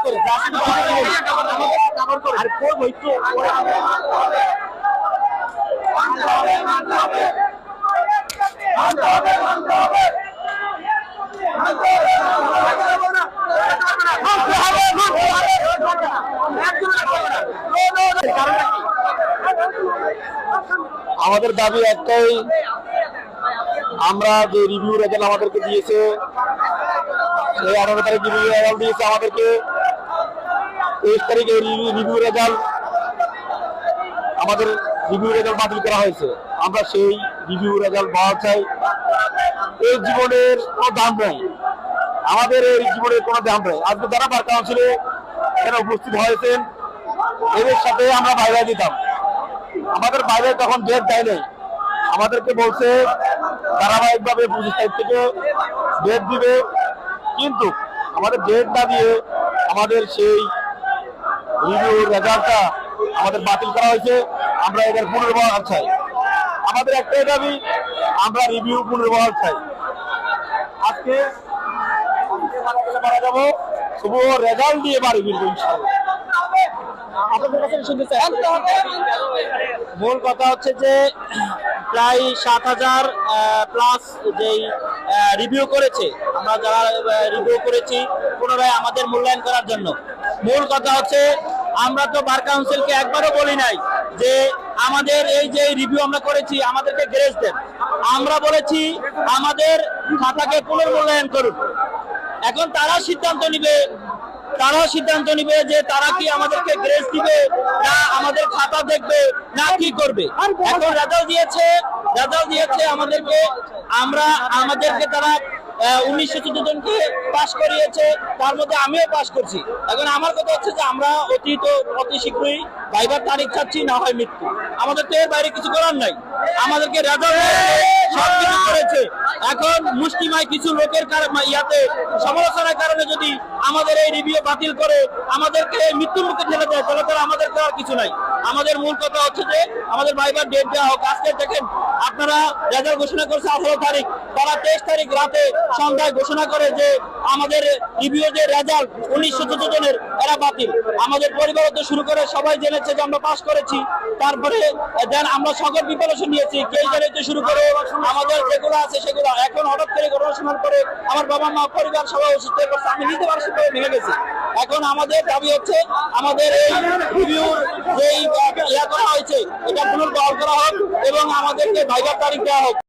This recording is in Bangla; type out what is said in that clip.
করে আর করবো একটু আমাদের দাবি একটাই, আমরা যে রিভিউ রেজাল্ট আমাদেরকে দিয়েছে, সেই 18 তারিখ রিভিউ রেজাল্ট দিয়েছে আমাদেরকে, 23 তারিখে রিভিউ রেজাল্ট আমাদের রিভিউ রেজাল্ট বাতিল করা হয়েছে। আমরা সেই রিভিউ রেজাল্ট পাওয়া চাই। এই জীবনের কোনো দাম নেই, আমাদের এই জীবনের কোনো দাম নেই। আজকে যারা বার কাউন্সিলে এখানে উপস্থিত হয়েছেন, এদের সাথে আমরা বাইরে দিতাম, আমাদের বাইরে তখন ডেট দেয় নেই, আমাদেরকে বলছে ধারাবাহিকভাবে 25 তারিখ থেকে ডেট দিবে, কিন্তু আমাদের ডেট না দিয়ে আমাদের সেই রিভিউ রেজাল্টটা আমাদের বাতিল করা হয়েছে। আমরা এদের পুনর্বহাল চাই। আমাদের একটাই দাবি, আমরা রিভিউ পুনর্বহাল চাই। আজকে মারা যাবো, শুভ রেজাল্ট দিয়ে বাড়ি ফিরবো ইনশাআল্লাহ। আপনাদের কাছে শুনতে চাই, মূল কথা হচ্ছে যে প্রায় 7000 প্লাস যেই রিভিউ করেছে, আমরা যারা রিভিউ করেছি পুনরায় আমাদের মূল্যায়ন করার জন্য। মূল কথা হচ্ছে আমরা তো বার কাউন্সিলকে একবারও বলি নাই যে আমাদের এই যে রিভিউ আমরা করেছি আমাদেরকে গ্রেস দেন। আমরা বলেছি আমাদের খাতাকে পুনর্মূল্যায়ন করুন। এখন তারা সিদ্ধান্ত নিবে যে তারা কি আমাদেরকে গ্রেস দিবে না আমাদের খাতা দেখবে না কি করবে। এখন রেজাল্ট দিয়েছে আমাদেরকে তারা 1914 জনকে পাস করিয়েছে, তার মধ্যে আমিও পাস করছি। এখন আমার কথা হচ্ছে যে আমরা অতি শীঘ্রই ভাইবার তারিখ চাচ্ছি, না হয় মৃত্যু। আমাদের তো এর বাইরে কিছু করার নাই। আমাদেরকে রেজাল্ট সবকিছু করেছে। এখন মুষ্টিমায় কিছু লোকের সমালোচনার কারণে যদি আমাদের এই রিভিউ বাতিল করে আমাদেরকে মৃত্যুর মুখে ঠেলে দেয়, তাহলে তারা আমাদের করার কিছু নাই। আমাদের মূল কথা হচ্ছে যে আমাদের ভাইবার ডেট দেওয়া হোক। আজকে দেখেন আপনারা রেজাল্ট ঘোষণা করছে 18 তারিখ, তারা 23 তারিখ রাতে সন্ধ্যায় ঘোষণা করে যে আমাদের রিভিউ যে রেজাল্ট 1914 জনের এরা বাতিল। আমাদের পরিবার তো শুরু করে সবাই জেনেছে যে আমরা পাস করেছি। তারপরে দেন আমরা সকল প্রিপারেশন নিয়েছি, কেউ জানাইতে শুরু করে আমাদের যেগুলো আছে সেগুলো। এখন হঠাৎ করে ঘটনা শোনার পরে আমার বাবা মা পরিবার সবাই অসুস্থ হয়ে পড়ছে, আমি নিজে মানসিক ভাবে ভেঙে গেছি। এখন আমাদের দাবি হচ্ছে আমাদের এই রিভিউ যেই করা হয়েছে এটা পুনর্বহাল করা হোক এবং আমাদেরকে ভাইবার তারিখ দেওয়া হোক।